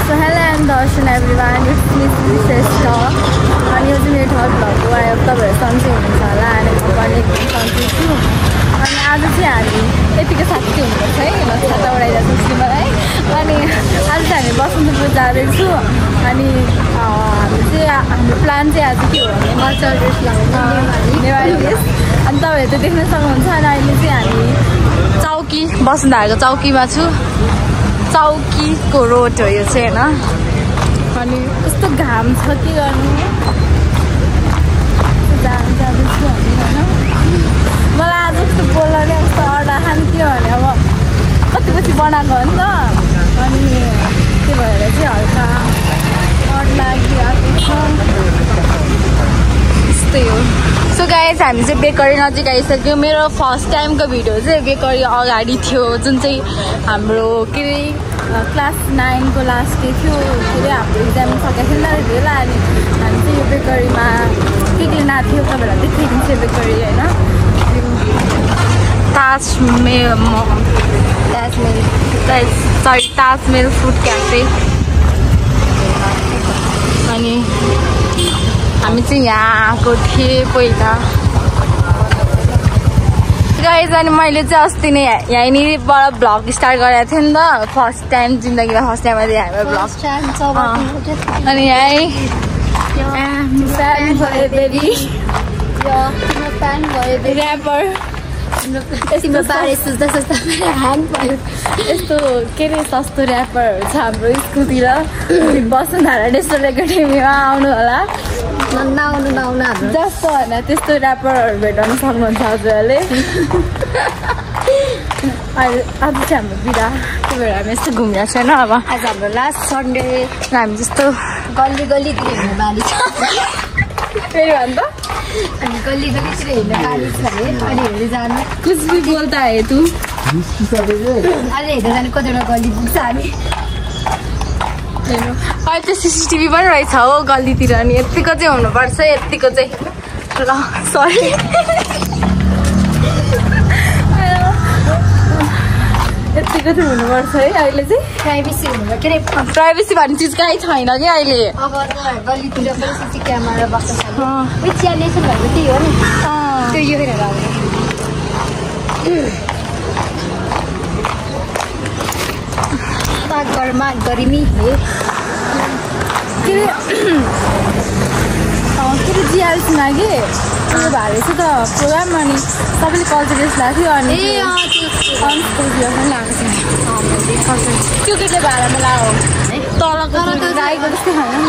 So hello and darshan everyone, it's me Shrestha and यो चाहिँ मेरो थर्ड भ्लग हो। अब तपाईहरु सन्चै हुनुहुन्छ होला अनि म पनि एकदम सन्चै छु। अनि आज चाहिँ हामी यतिकै साथी हुनुपर्छ है, म छाता उडाइरहेको छु मलाई। अनि आज चाहिँ हामी बसन्तपुर जाँदैछु अनि हाम्रो प्लान चाहिँ आज के हो भने कल्चरल ड्रेस लगाउने नेवारी ड्रेस। अनि तपाईहरु त देख्न सक्नुहुन्छ। अनि अहिले चाहिँ हामी चौकी बसुन्धारको चौकीमा छु। चौकीको रोड हो यो चाहिँ हैन। अनि कस्तो घाम छ के गर्नु, जाँदैछु हामी हैन। मलाई आज कस्तो बोल्न नै कस्तो अर्डा खान्थ्यो भने अब कति पछि बनाएको हो नि त, अनि त्यही भएर चाहिँ हल्का अड लागिरहेको छ। त्यस्तै हो। सो गाइस हामी चाहिँ बेकरी नजिक आइसक्यो। मेरो फर्स्ट टाइमको भिडियो चाहिँ बेकरी अगाडि थियो, जुन चाहिँ हाम्रो के अरे क्लास 9 को लास्ट डे थियो। के अरे हाम्रो इक्जाम सकेको थियो नि त बेला। अनि हामी चाहिँ यो बेकरीमा के दिन आएको थियो तपाईँहरूलाई देखाइदिन्छु बेकरी होइन। ताजमेल फुड क्याफे। अनि हामी चाहिँ यहाँ आएको थिएँ पहिला गाइज। अनि मैले चाहिँ अस्ति नै यहीँनिरबाट भ्लग स्टार्ट गरेको थिएँ नि त, फर्स्ट टाइम जिन्दगीमा फर्स्ट टाइम अहिले हाम्रो भ्लग। अनि यहीँ ऱ्यापर यस्तो के अरे सस्तो ऱ्यापरहरू छ हाम्रो स्कुलतिर। बसुन्धारा नेसनल एकाडेमीमा आउनु होला, जस्तो होइन त्यस्तो ऱ्यापरहरू भेटाउनु सक्नुहुन्छ हजुरहरूले। आज चाहिँ हाम्रो बिदा, त्यही भएर हामी यस्तो घुमिरहेको छैन। अब आज हाम्रो लास्ट सन्डे, हामी जस्तो गल्ली गल्लीतिर हिँड्ने बानी छ फेरि भन्दा। अनि गल्ली गल्लीतिर हिँड्ने बानी छ अरे, अनि हेर्दै जानु। कुछ भी बोल्दा है तू, अहिले हेर्दै जानु कतिवटा गल्ली पुग्छ हामी। अहिले त CCTV पनि रहेछ हो गल्लीतिर। अनि यतिको चाहिँ हुनुपर्छ, यतिको चाहिँ ल सरी यतिको चाहिँ हुनुपर्छ है। अहिले चाहिँ प्राइभेसी हुनु के अरे प्राइभेसी भन्ने चिज कहीँ छैन कि अहिले। अब गल्लीतिर पनि CC क्यामेरा बस्छ चियालेसन भएको त्यही हो नि, त्यो यो हेरेर घरमा गरिमी हे के अरे जिआरसीमा कि उयो भएको रहेछ त प्रोग्राम। अनि सबैले कल्चर ड्रेस लगाएको थियो। अनि त्यो केटले भाडामा लगायो तलको गाईको जस्तै छैन नि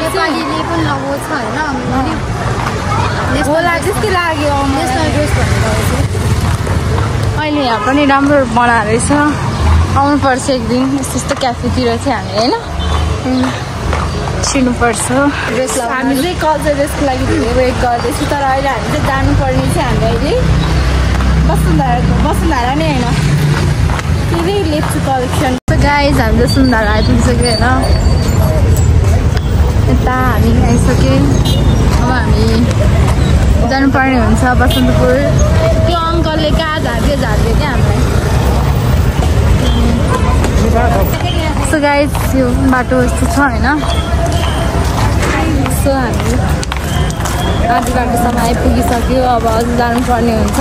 नेपालीले पनि लगाउँछ होइन होला त्यस्तै लाग्यो नेसनल ड्रेस भनेर। अहिले यहाँ पनि राम्रो बनाएर रहेछ, आउनुपर्छ एक दिन यस्तो यस्तो क्याफेतिर चाहिँ हामी होइन छिर्नुपर्छ। हामी चाहिँ कल्चर ड्रेसको लागि धेरै वेट गर्दैछु, तर अहिले हामी चाहिँ जानुपर्ने चाहिँ हामी अहिले बसुन्धारा नै होइन के अरे लेप्चु कलेक्सन। गाइज हामी बसुन्धारा आइपुगिसक्यो होइन, यता हामी आइसक्यौँ। अब हामी जानुपर्ने हुन्छ बसन्तपुर। त्यो अङ्कलले कहाँ झार्दै क्या हामीलाई। सो गाइज यो बाटो यस्तो छ होइन। सो हामी आधी बाटोसम्म आइपुगिसक्यो, अब अझ जानुपर्ने हुन्छ।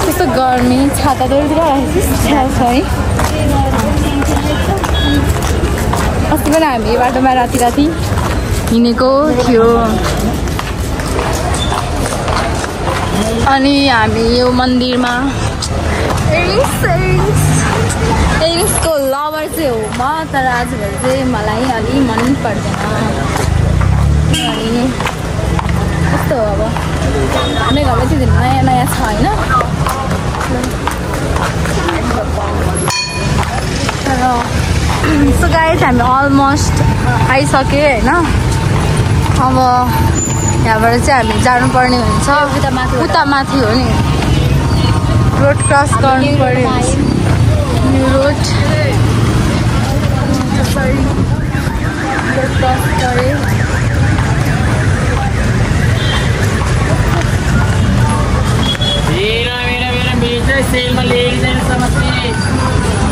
कस्तो गर्मी, छाता डोरीतिर राखेको छ है। अस्ति पनि हामी यो बाटोमा राति हिँडेको थियो। अनि हामी यो मन्दिरमा एरिङ्सको लभर चाहिँ हो म, तर आजभोलि चाहिँ मलाई अलि मन पर्दैन। अनि कस्तो हो अब मेरो घरमा चाहिँ नयाँ नयाँ छ होइन। सो गाइस हामी अलमोस्ट आइसक्यो होइन। अब यहाँबाट चाहिँ हामी जानुपर्ने हुन्छ उता माथि हो नि, रोड क्रस गर्नुपर्ने हुन्छ। न्यू रोड क्रस गऱ्यो।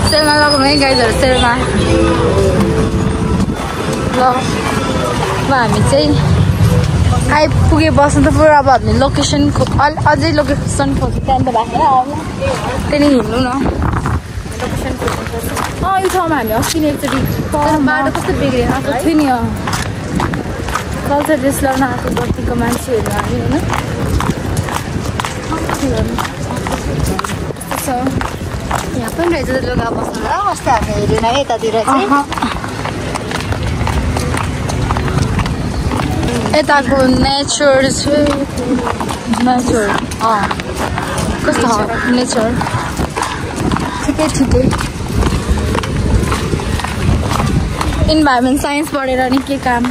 सेलमा लगाउनु है गाइजहरू सेलमा ल अब हामी चाहिँ आइपुगे बसन्तपुर अब हामी लोकेसन अझै लोकेसन खोज्नु त्यहाँदेखि त भएको आउला त्यहाँदेखि हिँड्नु न लोकेसन खोज्नुपर्छ यो ठाउँमा हामी अस्ति नै एकचोटि बाटो कस्तो बिग्रेन आएको थियो नि कल्चर ड्रेस लगाउन आएको बत्तीको मान्छेहरू हामी होइन यहाँ पनि रहेछ लुगा बस्नु र अस्ति हामी हेरेन है यतातिर चाहिँ यताको नेचर कस्तो नेचर ठिकै ठिकै इन्भाइरोमेन्ट साइन्स पढेर नि के काम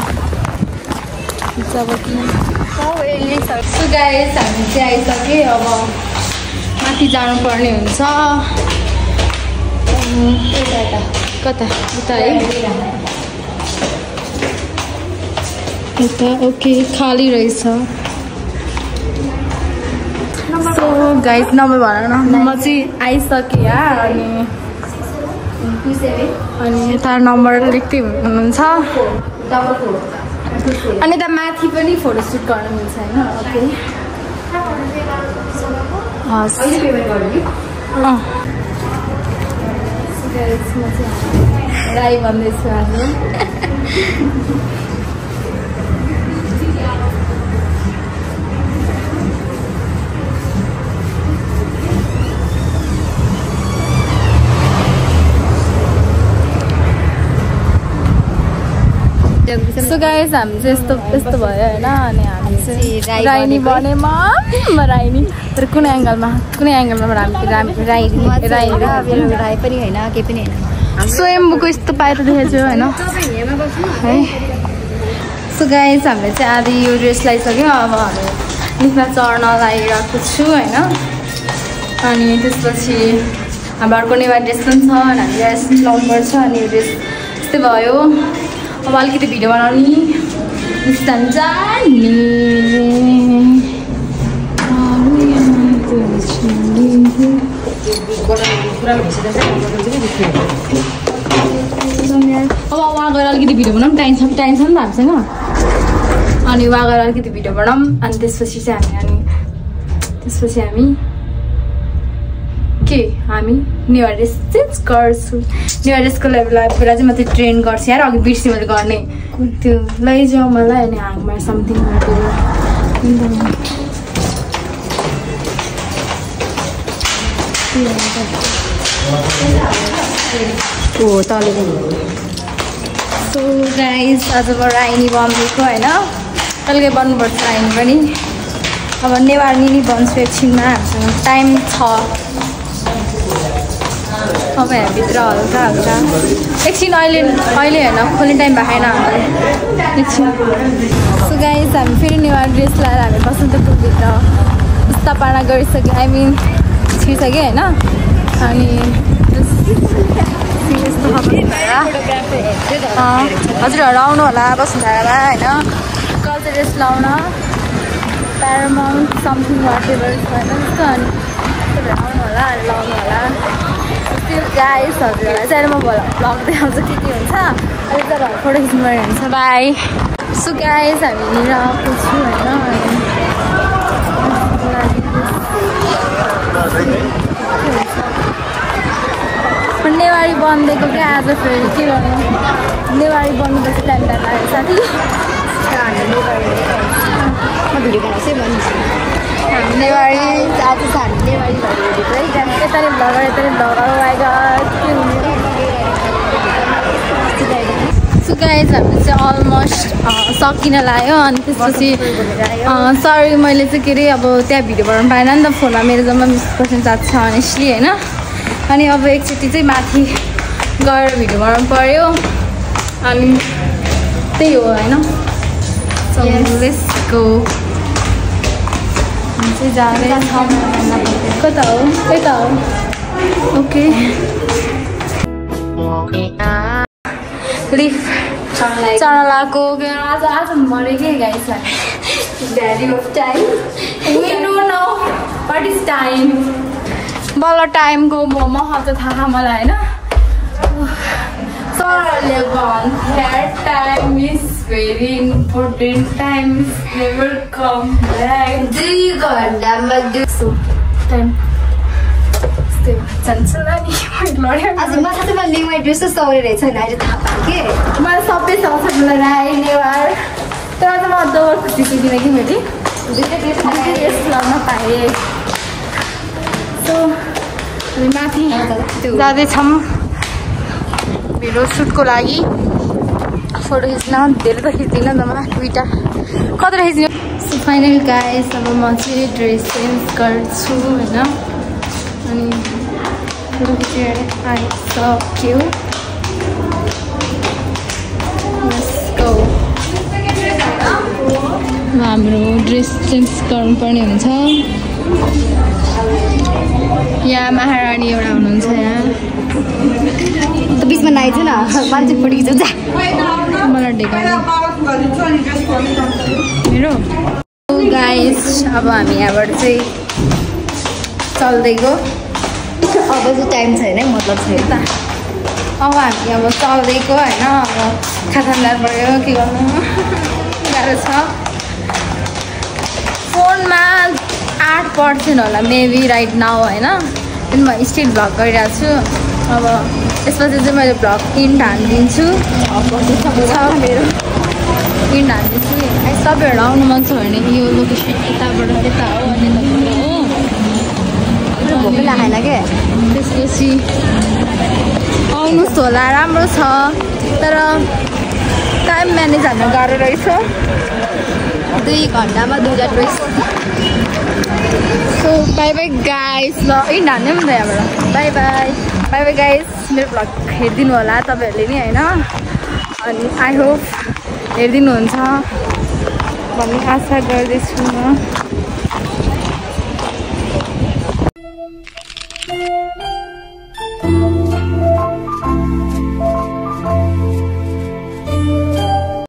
जब कि गाइस हामी चाहिँ आइसक्यो अब माथि जानुपर्ने हुन्छ कता उता है उता ओके खाली रहेछ सो गाइस नम्बर भन न म चाहिँ आइसकेँ अनि यता नम्बर लेख्दै हुनुहुन्छ अनि यता माथि पनि फोटोसुट गर्न मिल्छ होइन ओके हस् म चाहिँ राई भन्दैछु आज सो गाइस हामी चाहिँ यस्तो भयो होइन अनि हामी चाहिँ राइनी बनेमा राइनी तर कुनै एङ्गलमा हामी राई पनि होइन केही पनि होइन स्वयम्बुको यस्तो पाए त देखेको छु होइन है सो गाइस हामीले चाहिँ आधी यो ड्रेस लगाइसक्यो अब हामी लिफ्टमा चढ्न लागिरहेको छु होइन अनि त्यसपछि हाम्रो अर्को नेवार ड्रेस पनि छ अनि हामीले ड्रेस लाउनुपर्छ अनि यो ड्रेस यस्तै भयो अब अलिकति भिडियो बनाउने जाने अब वहाँ गएर अलिकति भिडियो बनाऊँ टाइम छ नि त हामीसँग अनि वहाँ गएर अलिकति भिडियो बनाऊँ अनि त्यसपछि हामी हामी नेवार ड्रेस चेन्ज गर्छु नेवार ड्रेसको बेला चाहिँ म चाहिँ ट्रेन गर्छु यार अघि बिर्सेँ मैले गर्ने त्यो लैजाऊ मलाई अनि हाङमा समथिङ सो गाइस आज म राइनी बनिएको होइन कहिले बन्नुपर्छ राइनी पनि अब नेवारी नै बन्छु एकछिनमा हामीसँग टाइम छ अब यहाँभित्र हल्का एकछिन अहिले होइन खोल्ने टाइम भएन हाम्रो एकछिन सो गाइस हामी फेरि नेवार ड्रेस लगाएर हामी बसन्तपुरभित्र स्थापना गरिसक्यो आई मिन छिर्सक्यो होइन अनि हजुरहरू आउनु होला बसुन्धारामा होइन कल्चर ड्रेस लाउन प्यारामाउन्ट समथिङ वाटेभर होइन त्यस्तो अनि आउनु होला अनि लाउनु होला गाइस हजुरहरूलाई चाहिँ म भ्लग देखाउँछु के हुन्छ अहिले त फोटो खिच्नुपर्ने हुन्छ बाई सो गाइस हामी लिएर आएको छु होइन नेवारी बनिदिएको क्या आज फेरि के गर्नु नेवारी बन्नुपर्छ टाइम लाग्यो साथी हामी नेवारी आज चाहिँ हामी नेवारी भइरहेको है यताले भ्लगर सो गाइस हामीले चाहिँ अलमोस्ट सकिन लाग्यो अनि त्यसपछि सरी मैले चाहिँ के अरे अब त्यहाँ भिडियो बनाउनु पाएन नि त फोनमा मेरो जम्मा 20% चार्ज छ अनेस्टली होइन अनि अब एकचोटि चाहिँ माथि गएर भिडियो बनाउनु पर्यो अनि त्यही हो होइन लेट्स गो चाहिँ जाँदै कता हो यता हो ओके लिफ्ट चढ्न लगाएको आज मऱ्यो कि गाइसलाई value of time we know now what is time बल्ल टाइमको महत्त्व थाहा मलाई होइन सरहरूले भन्थे time is very important time is never come back 2 घन्टामा टाइम जान्छला नि आज मलाई चाहिँ मैले नेवार ड्रेस सौरे रहेछ नि अहिले थाहा पाएँ के मलाई सबै सक्छ मलाई राई नेवार तर त म डबल खुसी छु किनकि मैले दुईवटा ड्रेस लगाउन पाएँ सो माथि जाँदैछौँ भिडियो सुटको लागि फोटो खिच्न धेरै त खिच्दिनँ त म दुईवटा कति खिच्ने सो फाइनल गाइस अब म चाहिँ ड्रेस चेन्ज गर्छु होइन अनि फोटो खिचेर आइसक्यो हाम्रो ड्रेस चेन्ज गर्नुपर्ने हुन्छ यहाँ महारानी एउटा हुनुहुन्छ यहाँ बिचमा नाइछ न मान्छे फोटो खिच्छ जा मलाई ढेकाउनु मेरो गाइस अब हामी यहाँबाट चाहिँ चल्दैको अब चाहिँ टाइम छैन है मतलब छैन अब हामी अब चल्दैको होइन अब खाजानदार पऱ्यो के गर्नु गाह्रो छ फोनमा 8% होला मेबी राइट नाउ होइन किन म स्टिल भ्लग गरिरहेको छु अब यसपछि चाहिँ मैले भ्लग इन्ड हानिदिन्छु मेरो इन्ड हानिदिन्छु सबैहरू आउनु मन छ भने यो लोकेसन यताबाट यता हो अनि भोकै लागेन के त्यसपछि आउनुहोस् होला राम्रो छ तर टाइम म्यानेज हाल्न गाह्रो रहेछ 2 घन्टामा 2टा dress so bye bye guys ल इन्ड हान्ने पनि त यहाँबाट bye bye bye bye guys मेरो भ्लग हेरिदिनु होला तपाईँहरूले नि होइन अनि आई होप हेरिदिनुहुन्छ भन्ने आशा गर्दैछु म